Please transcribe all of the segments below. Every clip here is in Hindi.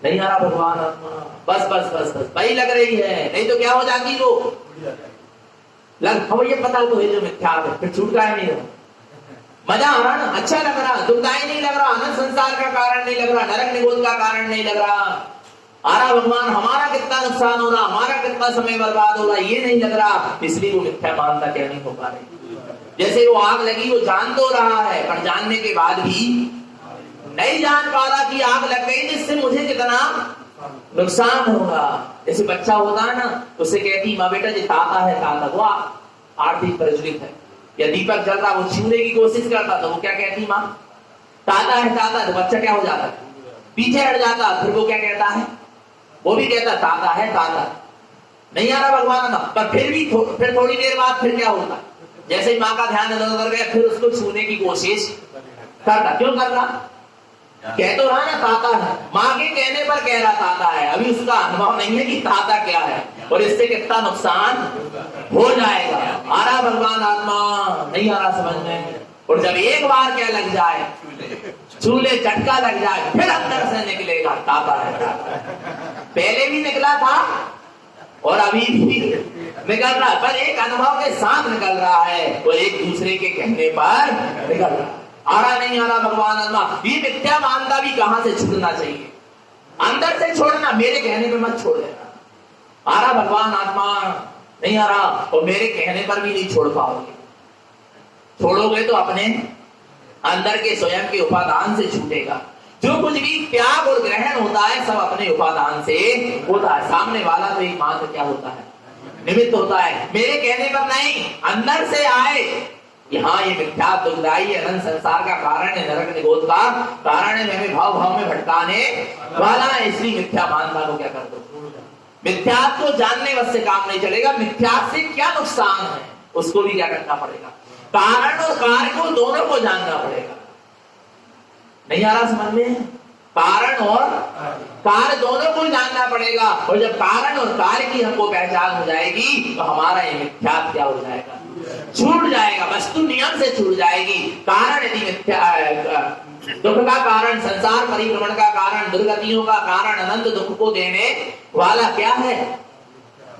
नहीं आ रहा भगवान आत्मा, बस बस बस बस वही लग रही है, नहीं तो क्या हो जाती वो लग, हमें ये पता तो है जो मिथ्या है, फिर छूटता है नहीं, मजा आ रहा ना, अच्छा लग रहा, दुखदाई नहीं लग रहा, अनंत संसार का कारण नहीं लग रहा, नरक निगोद का कारण नहीं लग रहा, आ रहा भगवान हमारा कितना नुकसान हो रहा, हमारा कितना समय बर्बाद हो रहा, ये नहीं लग रहा, इसलिए वो मिथ्या मानता क्या नहीं हो पा रही। जैसे वो आग लगी, वो जान तो रहा है पर जानने के बाद भी नहीं जान पा रहा कि आग लग गई जिससे मुझे कितना नुकसान होगा। जैसे बच्चा होता है ना, उससे कहती माँ बेटा जी ताता है ताता, वो आर्थिक प्रज्वलित है, या दीपक जल रहा वो छूने की कोशिश करता तो वो क्या कहती माँ ताता है ताता, तो बच्चा क्या हो जाता है पीछे हट जाता, फिर वो क्या कहता है वो भी कहता ताता है ताता, नहीं आ रहा भगवान का, पर फिर भी फिर थोड़ी देर बाद फिर क्या होता, जैसे ही माँ का ध्यान इधर उधर गया फिर उसको छूने की कोशिश करता, क्यों कर रहा, कह तो रहा ना ताता है, माँ के कहने पर कह रहा ताता है, अभी उसका अनुभव नहीं है कि ताता क्या है और इससे कितना नुकसान हो जाएगा। आ रहा भगवान आत्मा, नहीं आ रहा समझ में, और जब एक बार क्या लग जाए चूल्हे झटका लग जाए फिर अंदर से निकलेगा ताता है ताता है, पहले भी निकला था और अभी भी निकल रहा है, पर एक अनुभव के साथ निकल रहा है और एक दूसरे के कहने पर निकल रहा है। आ रहा नहीं आ रहा भगवान आत्मा, ये मिथ्या मानता भी कहां से छूटना चाहिए, अंदर से छोड़ना, मेरे कहने पे मत छोड़ देना। आ रहा भगवान आत्मा, नहीं आ रहा और मेरे कहने पर भी नहीं छोड़ पाओगे, छोड़ोगे तो अपने अंदर के स्वयं के उपादान से छूटेगा। जो कुछ भी त्याग और ग्रहण होता है सब अपने उपादान से होता है, सामने वाला तो एकमात्र क्या होता है निमित्त होता है, मेरे कहने पर नहीं, अंदर से आए। यहाँ ये मिथ्या दुखदाई अनंत संसार का कारण है, नरक निगोद का कारण है, हमें भाव भाव में भटकाने वाला है, इसलिए मिथ्या मानता को क्या कर दो, मिथ्या को जानने बस से काम नहीं चलेगा, मिथ्या से क्या नुकसान है उसको भी क्या करना पड़ेगा, कारण और कार्य को दोनों को जानना पड़ेगा। नहीं आ रहा समझ में, कारण और कार्य दोनों को जानना पड़ेगा, और जब कारण और कार्य की हमको पहचान हो जाएगी तो हमारा ये मिथ्या क्या हो जाएगा, छूट जाएगा, वस्तु नियम से छूट जाएगी। कारण यदि मिथ्या, दुख का कारण, संसार परिभ्रमण का कारण, दुर्गतियों का कारण, अनंत दुख को देने वाला क्या है,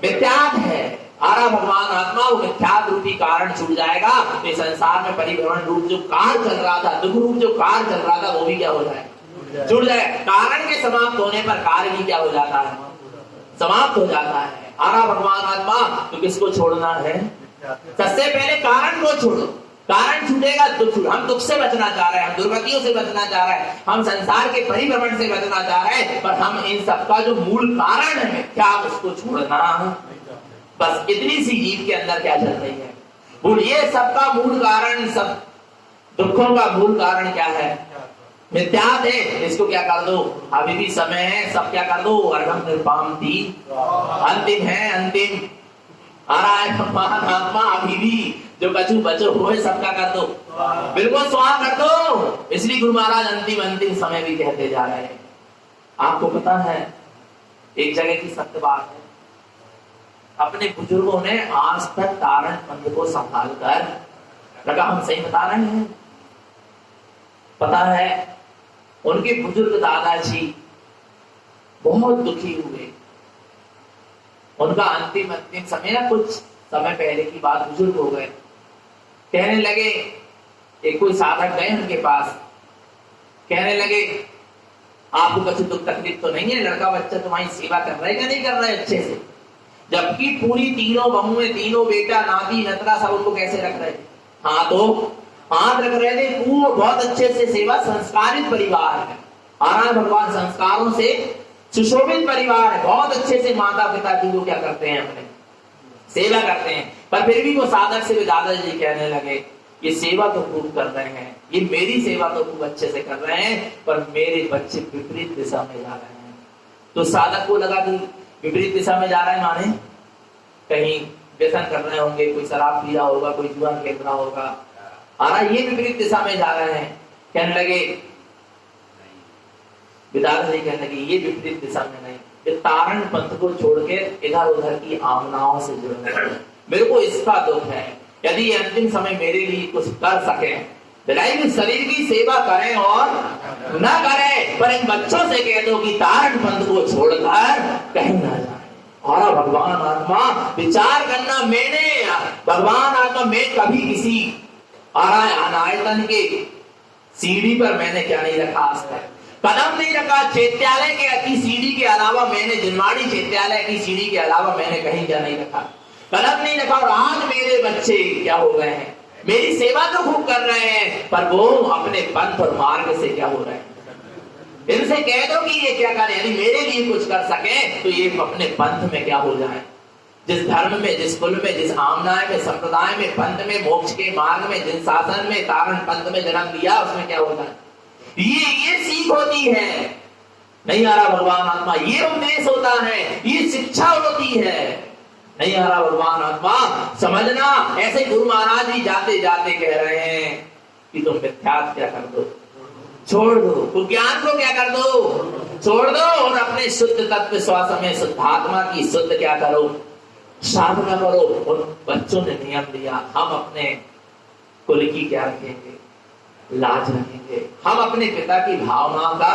मिथ्यात्व है। आरा भगवान आत्मा वो मिथ्यात्व रूपी कारण छूट जाएगा, तो संसार में परिभ्रमण रूप जो कार्य चल रहा था, दुख रूप जो कार्य चल रहा था वो भी क्या हो जाएगा, छूट जाएगा। कारण के समाप्त होने पर कार्य भी क्या हो जाता है, समाप्त हो जाता है। आरा भगवान आत्मा तो किसको छोड़ना है, सबसे पहले कारण को छोड़ो, कारण छूटेगा दुख, हम दुख से बचना चाह रहे हैं, हम दुर्गतियों से बचना चाह रहे हैं, हम संसार के परिभ्रमण से बचना चाह रहे हैं, पर हम इन सबका जो मूल कारण है क्या उसको छोड़ना, बस इतनी सी जीव के अंदर क्या चल रही है, ये सबका मूल कारण, सब दुखों का मूल कारण क्या है, मिथ्यात्व है। इसको क्या कर दो, अभी भी समय है, सब क्या कर दो, अर्घम निर्पामति, अंतिम है, अंतिम आ रहा है भगवान आत्मा, अभी भी जो कछु बचो हुए सबका कर दो, बिल्कुल स्वाहा कर दो। इसलिए गुरु महाराज अंतिम अंतिम समय भी कहते जा रहे हैं। आपको पता है एक जगह की सत्य बात है, अपने बुजुर्गों ने आज तक तारण पंथ को संभाल कर रखा, हम सही बता रहे हैं। पता है उनके बुजुर्ग दादाजी बहुत दुखी हुए, उनका अंतिम समय, कुछ समय पहले की बात, बुजुर्ग हो गए, कहने लगे, एक कोई साधक गए उनके पास, कहने लगे आपको कुछ दुख तकलीफ तो नहीं है, लड़का बच्चा तुम्हारी सेवा कर रहा है क्या नहीं कर रहा है अच्छे से, जबकि पूरी तीनों बहुएं, तीनों बेटा नाती नतरा सब उनको कैसे रख रहे, हाँ तो हाथ रख रहे थे, पूर्ण बहुत अच्छे से सेवा, संस्कारित परिवार है, आराम भगवान संस्कारों से सुशोभित परिवार है, बहुत अच्छे से माता पिता की वो क्या करते हैं, अपने सेवा करते हैं, पर फिर भी वो साधक से भी दादाजी कहने लगे ये सेवा तो खूब कर रहे हैं, ये मेरी सेवा तो खूब अच्छे से कर रहे हैं, पर मेरे बच्चे विपरीत दिशा में जा रहे हैं। तो साधक को लगा कि विपरीत दिशा में जा रहा है माने कहीं व्यसन कर रहे होंगे, कोई शराब पी रहा होगा, कोई जुआ खेल रहा होगा, आ रहा ये विपरीत दिशा में जा रहे हैं। कहने लगे दादाजी कहने लगे ये विपरीत दिशा में नहीं, ये तारण पंथ को छोड़ के इधर उधर की आमनाओं से जुड़ने, मेरे को इसका दुख है, यदि ये अंतिम समय मेरे लिए कुछ कर सके बिलाई भी शरीर की सेवा करें और न करें, पर इन बच्चों से कह दो कि तारण पंथ को छोड़कर कहीं ना जाए। और भगवान आत्मा विचार करना, मैंने भगवान आत्मा मैं कभी किसी अनायतन के सीढ़ी पर मैंने क्या नहीं रखा, आज तक कदम नहीं रखा। चैत्यालय की सीढ़ी के अलावा मैंने, जिनवाड़ी चैत्यालय की सीढ़ी के अलावा मैंने कहीं क्या नहीं रखा, कदम नहीं रखा। और आज मेरे बच्चे क्या हो गए हैं, मेरी सेवा तो खूब कर रहे हैं, पर वो अपने पंथ और मार्ग से क्या हो रहे हैं। इनसे कह दो कि ये क्या करें, यानी मेरे लिए कुछ कर सके तो ये अपने पंथ में क्या हो जाए, जिस धर्म में, जिस कुल में, जिस आमनाय में, संप्रदाय में, पंथ में, मोक्ष के मार्ग में, जिन शासन में, तारण पंथ में जन्म लिया, उसमें क्या होता है। ये सीख होती है, नहीं आ रहा भगवान आत्मा, ये उपदेश होता है, ये शिक्षा होती है, नहीं आ रहा भगवान आत्मा। समझना, ऐसे गुरु महाराज जी जाते जाते कह रहे हैं कि तुम मिथ्यात्व क्या कर दो, छोड़ दो, ज्ञान को क्या कर दो, छोड़ दो, और अपने शुद्ध तत्व श्वास में शुद्धात्मा की शुद्ध क्या करो, साधना करो। और बच्चों ने नियम दिया, हम अपने कुल की क्या रखेंगे, लाज रखेंगे, हम अपने पिता की भावनाओं का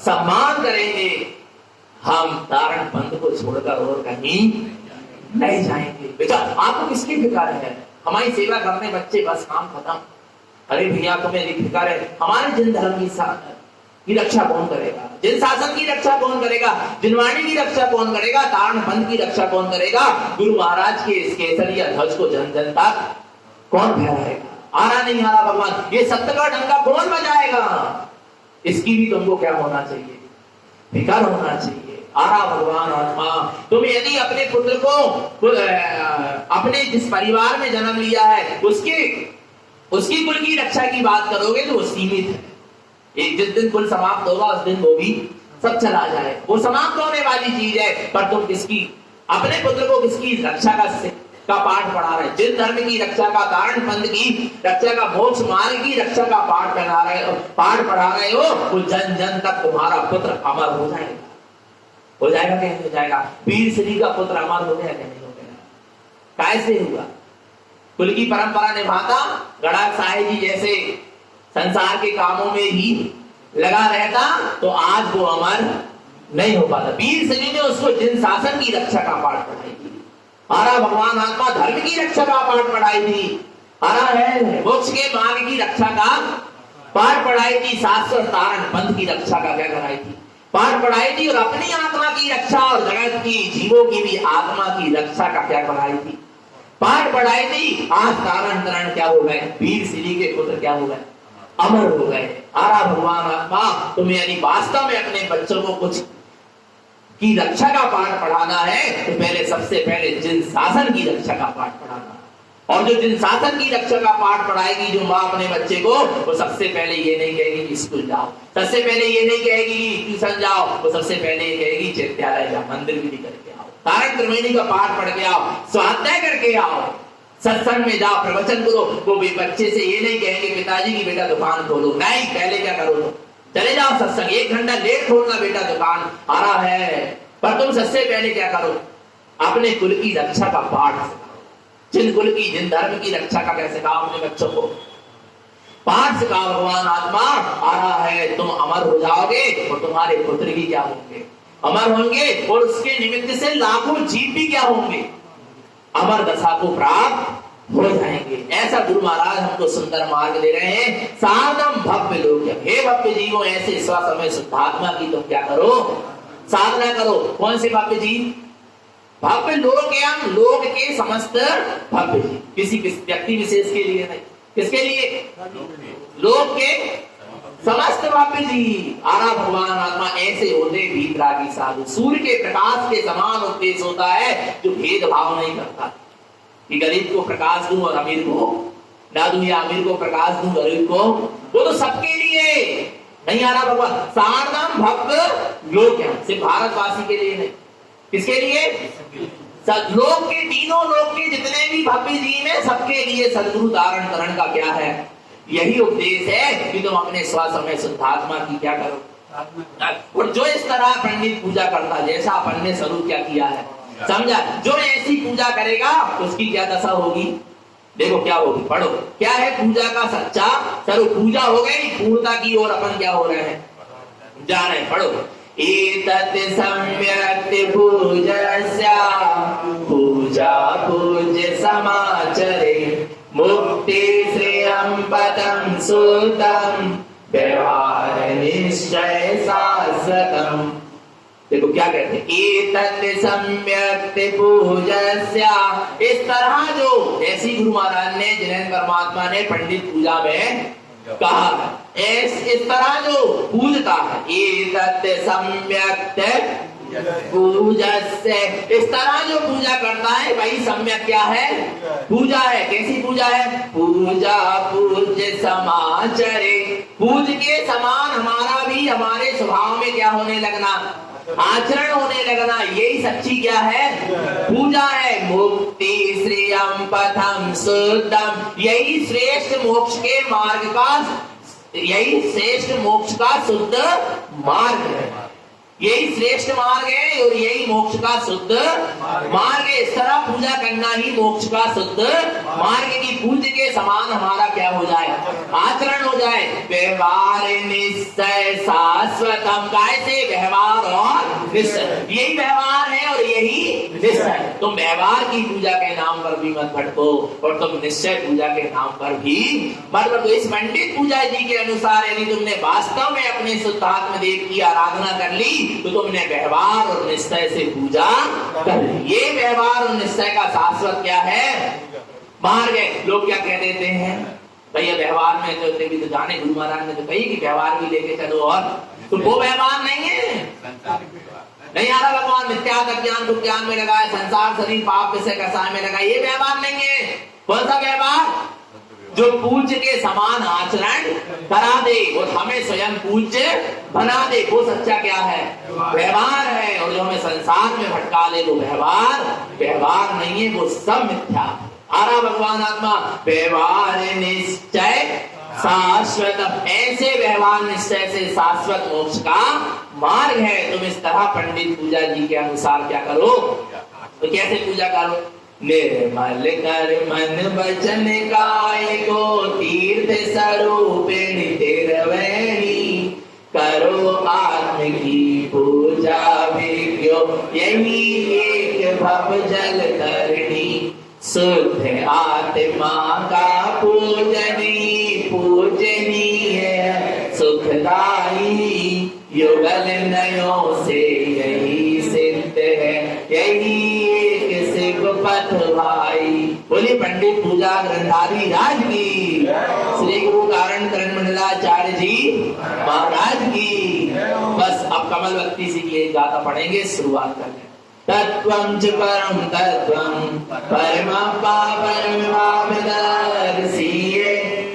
सम्मान करेंगे, हम तारण पंथ को छोड़कर और कहीं नहीं जाएंगे। बेटा आपको किसकी फिक्र है, हमारी सेवा करने बच्चे, बस काम खत्म। अरे भैया तुम्हें फिक्र है, हमारे जिन धर्म की रक्षा कौन करेगा, जिन शासन की रक्षा कौन करेगा, जिनवाणी की रक्षा कौन करेगा, तारण पंथ की रक्षा कौन करेगा, गुरु महाराज के इस केसरिया ध्वज को जन जन तक कौन फहराएगा। आ रहा नहीं आ रहा भगवान, ये सत्य का डंका कौन बजाएगा, इसकी भी तुमको क्या होना चाहिए, फिक्र होना चाहिए। आ रहा भगवान आत्मा, तुम यदि अपने पुत्र को अपने जिस परिवार में जन्म लिया है उसकी कुल की रक्षा की बात करोगे तो वो सीमित है। एक जिस दिन कुल समाप्त होगा उस दिन वो भी सब चला जाए, वो समाप्त होने वाली चीज है। पर तुम किसकी, अपने पुत्र को किसकी रक्षा का पाठ पढ़ा रहे, जिन धर्म की रक्षा का, तारण पंथ की रक्षा का, मोक्ष मार्ग की रक्षा का पाठ पढ़ा रहे हो, वो जन जन तक तुम्हारा पुत्र अमर हो जाएगा। हो जाएगा क्या नहीं हो जाएगा, वीर श्री का पुत्र अमर हो गया क्या नहीं हो गया, कैसे हुआ। कुल की परंपरा निभाता गणा साहेब जी जैसे संसार के कामों में ही लगा रहता तो आज वो अमर नहीं हो पाता। वीर श्री ने उसको जिन शासन की रक्षा का पाठ पढ़ाई थी, हरा भगवान आत्मा धर्म की रक्षा का पाठ पढ़ाई थी, हरा है मोक्ष के मार्ग की रक्षा का पाठ पढ़ाई थी, शास्त्र तारण पंथ की रक्षा का क्या कराई थी, पाठ पढ़ाई थी। और अपनी आत्मा की रक्षा और जगत की जीवों की भी आत्मा की रक्षा का क्या पढ़ाई थी, पाठ पढ़ाई थी। आज तारण तरण क्या हो गए, वीर श्री के पुत्र क्या हो गए, अमर हो गए। आरा भगवान आत्मा तुम्हें यदि वास्तव में अपने बच्चों को कुछ की रक्षा का पाठ पढ़ाना है तो पहले सबसे पहले जिन शासन की रक्षा का पाठ पढ़ाना, और जो जिन शासन की रक्षा का पाठ पढ़ाएगी जो माँ अपने बच्चे को, वो सबसे पहले ये नहीं कहेगी कि स्कूल जाओ, सबसे पहले ये नहीं कहेगी कि ट्यूशन जाओ, वो सबसे पहले ये कहेगी चैत्यालय जाओ, मंदिर विधि करके आओ, तारण त्रिवेणी का पाठ पढ़ के आओ, स्वाध्याय करके आओ, सत्संग में जाओ, प्रवचन करो। वो भी बच्चे से ये नहीं कहेंगे पिताजी की बेटा दुकान खोलो, नहीं, पहले क्या करो तो चले जाओ सत्संग, 1 घंटा लेट खोलना बेटा दुकान आ रहा है, पर तुम सबसे पहले क्या करो, अपने कुल की रक्षा का पाठ सिखाओ, जिन कुल की जिन धर्म की रक्षा का कैसे सिखाओ अपने बच्चों को, पाठ सिखाओ। भगवान आत्मा आ रहा है, तुम अमर हो जाओगे और तुम्हारे पुत्र भी क्या होंगे, अमर होंगे, और उसके निमित्त से लाखों जीव भी क्या होंगे, अमर दशा को प्राप्त हो जाएंगे। ऐसा गुरु महाराज हमको सुंदर मार्ग दे रहे हैं। साधम भव्य लोक, हे भव्य जीवों, ऐसे स्वसमय शुद्धात्मा की तुम क्या करो, साधना करो। कौन से भव्य जीव, भव्य लोक है, हम लोक के समस्त भव्य जीव, किसी व्यक्ति विशेष के लिए नहीं, किसके लिए, लोक के समस्त भव्य जीव। आरा भगवान आत्मा ऐसे होते भीतरागी साधु, सूर्य के प्रकाश के समान उपदेश होता है जो भेदभाव नहीं करता कि गरीब को प्रकाश दूं और अमीर को ना दूं, या अमीर को प्रकाश दूं गरीब को, वो तो सबके लिए नहीं। आ रहा भगवान सारनाम भव्य लोक है, सिर्फ भारतवासी के लिए नहीं, किसके लिए, लोक के, तीनों लोक के जितने भी भव्य जीव है सबके लिए सदगुरु धारण करण का क्या है, यही उपदेश है कि तुम अपने स्वसमय शुद्धात्मा की क्या करो। और जो इस तरह पंडित पूजा करता, जैसा अपन ने स्वरूप क्या किया है समझा, जो ऐसी पूजा करेगा उसकी क्या दशा होगी, देखो क्या होगी, पढ़ो। क्या है पूजा का सच्चा स्वरूप? पूजा हो गई, पूर्णता की ओर अपन क्या हो रहे हैं, जा रहे हैं। पढ़ो। एतत् सम्यक् पूजस्या पूजा पूज्य समाचरे मुक्ति श्रेयं पदं सुतम व्यवहार निश्चय शाश्वतम। देखो क्या कहते हैं, एतत् सम्यक् पूजस्या, इस तरह जो, ऐसी गुरु महाराज ने, जिनेन्द्र परमात्मा ने पंडित पूजा में कहा, इस तरह जो पूजता है, एतत् सम्यक् पूजस्य, इस तरह जो पूजा करता है भाई, सम्यक क्या है, पूजा है। कैसी पूजा है? पूजा पूज्य समाचरे, पूज के समान हमारा भी, हमारे स्वभाव में क्या होने लगना, आचरण होने लगना, यही सच्ची क्या है, पूजा है। मुक्ति श्रेयं पथम शुद्धम, यही श्रेष्ठ मोक्ष के मार्ग का, यही श्रेष्ठ मोक्ष का शुद्ध मार्ग है, यही श्रेष्ठ मार्ग है और यही मोक्ष का शुद्ध मार्ग है। इस तरह पूजा करना ही मोक्ष का शुद्ध मार्ग की, पूज्य के समान हमारा क्या हो जाए, आचरण हो जाए। व्यवहार निश्चय शाश्वतम, कैसे? व्यवहार और निश्चय, यही व्यवहार है और यही निश्चय। तुम व्यवहार की पूजा के नाम पर भी मत भटको और तुम निश्चय पूजा के नाम पर भी मत भटको। इस पंडित पूजा जी के अनुसार यदि तुमने वास्तव में अपने शुद्धात्म देव की आराधना कर ली तो तुमने व्यवहार और निश्चय से पूजा कर ली। ये व्यवहार और निश्चय का शाश्वत क्या है, मार्ग है। लोग क्या कह देते हैं, भैया व्यवहार में तो भी तो जाने, गुरु महाराज ने तो कही कि व्यवहार भी लेके चलो, और तो वो व्यवहार नहीं है। नहीं आ रहा, भगवान मिथ्या ज्ञान को ज्ञान में लगाए, संसार शरीर पाप विषय कसाय में लगाए, ये व्यवहार नहीं है। कौन सा व्यवहार? जो पूज्य के समान आचरण करा दे और हमें स्वयं पूज्य बना दे, वो सच्चा क्या है, व्यवहार है। और जो हमें संसार में भटका दे वो व्यवहार नहीं है, वो सब मिथ्या। आरा भगवान आत्मा, व्यवहार निश्चय शाश्वत, ऐसे व्यवहार निश्चय से शाश्वत मोक्ष का मार्ग है। तुम इस तरह पंडित पूजा जी के अनुसार क्या करो, तो कैसे पूजा करो, निर्मल कर मन वचन काय को तीर्थ स्वरूपिणी तिरवैनी, करो आत्म की पूजा विज्ञो यही एक भव जल करनी, शुद्ध आत्मा का पूजनी पूजनीय सुखदाई, युगल नयों से यही सिद्ध है, यही एक शिव पथ भाई। बोली पंडित पूजा ग्रंथारी राज की, श्री गुरु कारण करण मंडलाचार्य जी महाराज की। बस अब कमल भक्ति से ये गाथा पढ़ेंगे, शुरुआत करें। तत्वं च परम तत्वं परम पावन भावदर्शिये,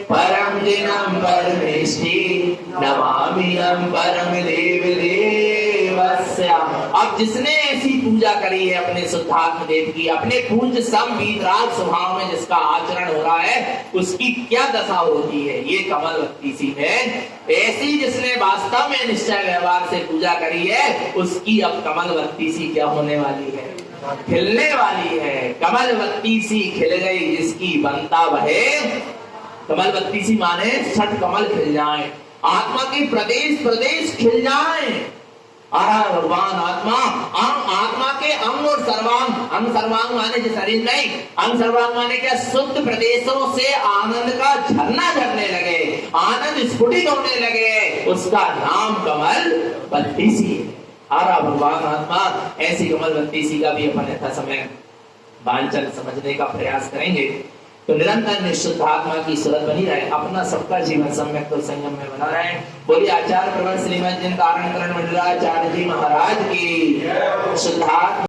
परम दिनं परमेष्टि नमाम्यहं परम देव देवस्य। अब जिसने ऐसी पूजा करी है अपने शुद्धात्म देव की, अपने पूज्य सम वीतराग स्वभाव में जिसका आचरण हो रहा है, उसकी क्या दशा होती है, ये कमल भक्ति सी है। ऐसी जिसने वास्तव में निश्चय व्यवहार से पूजा करी है, उसकी अब कमल भक्ति सी क्या होने वाली है, खिलने वाली है। कमल भक्ति सी खिल गई जिसकी बनता बहे, कमल भक्ति सी माने छठ कमल खिल जाए, आत्मा के प्रदेश प्रदेश खिल जाए। आरा भगवान आत्मा, आत्मा के अंग और सर्वांग, अंग सर्वांग माने जो शरीर नहीं, अंग सर्वांग माने क्या, शुद्ध प्रदेशों से आनंद का झरना झरने लगे, आनंद स्फुटित होने लगे, उसका नाम कमल भक्ति सी है। आरा भगवान आत्मा, ऐसी कमल भक्ति सी का भी अपन यथा समय वांछन समझने का प्रयास करेंगे तो निरंतर निशुद्धात्मा की सूरत बनी रहे, अपना सबका जीवन सम्यक और संयम में बना रहे। बोलिए आचार्य प्रवर श्रीमद जिन कारण करण मंडलाचार्य जी महाराज की शुद्धात्मा।